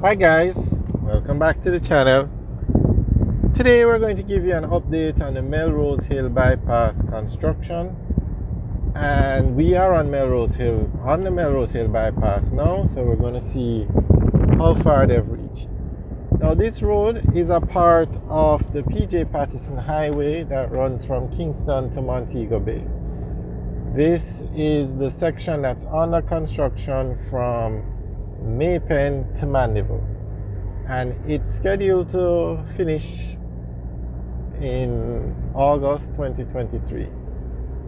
Hi guys, welcome back to the channel. Today we're going to give you an update on the Melrose Hill Bypass construction, and we are on the Melrose Hill Bypass now, so we're going to see how far they've reached. Now this road is a part of the PJ Patterson Highway that runs from Kingston to Montego Bay. This is the section that's under construction from Maypen to Mandeville, and it's scheduled to finish in August 2023,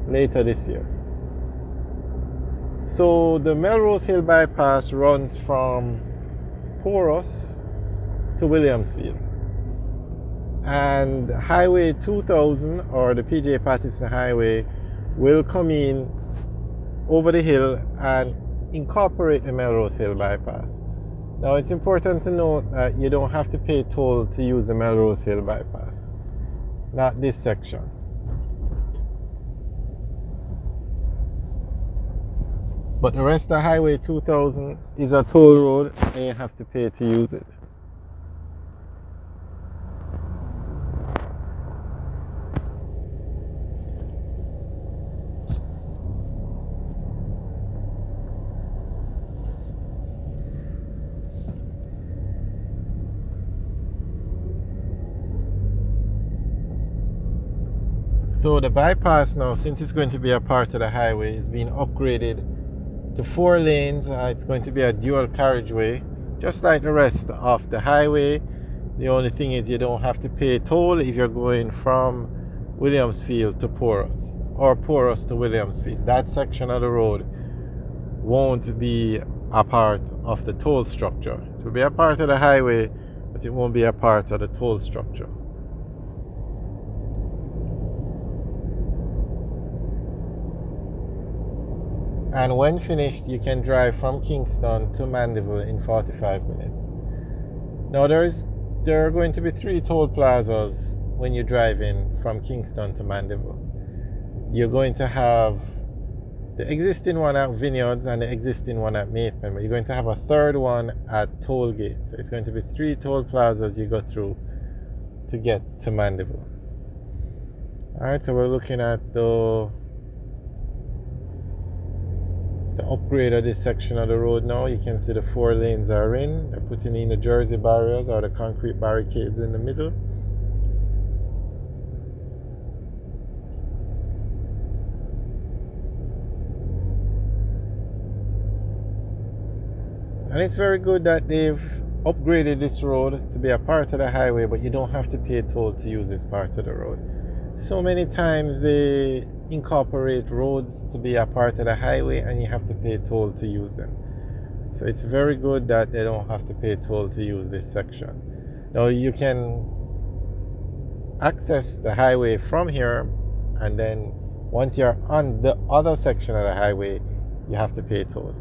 later this year. So the Melrose Hill Bypass runs from Porus to Williamsfield, and Highway 2000, or the PJ Patterson Highway, will come in over the hill and incorporate the Melrose Hill Bypass. Now it's important to note that you don't have to pay toll to use the Melrose Hill Bypass. Not this section. But the rest of Highway 2000 is a toll road and you have to pay to use it. So the bypass now, since it's going to be a part of the highway, is being upgraded to 4 lanes. It's going to be a dual carriageway, just like the rest of the highway. The only thing is you don't have to pay toll if you're going from Williamsfield to Porus, or Porus to Williamsfield. That section of the road won't be a part of the toll structure. It will be a part of the highway, but it won't be a part of the toll structure. And when finished, you can drive from Kingston to Mandeville in 45 minutes. Now there are going to be 3 toll plazas when you drive in from Kingston to Mandeville. You're going to have the existing one at Vineyards and the existing one at Maypen, but you're going to have a third one at Toll Gate. So it's going to be 3 toll plazas you go through to get to Mandeville. Alright, so we're looking at the upgrade of this section of the road now. You can see the 4 lanes are in. They're putting in the Jersey barriers, or the concrete barricades, in the middle. And it's very good that they've upgraded this road to be a part of the highway, but you don't have to pay toll to use this part of the road. So many times they incorporate roads to be a part of the highway and you have to pay toll to use them. So it's very good that they don't have to pay toll to use this section. Now you can access the highway from here, and then once you're on the other section of the highway, you have to pay toll.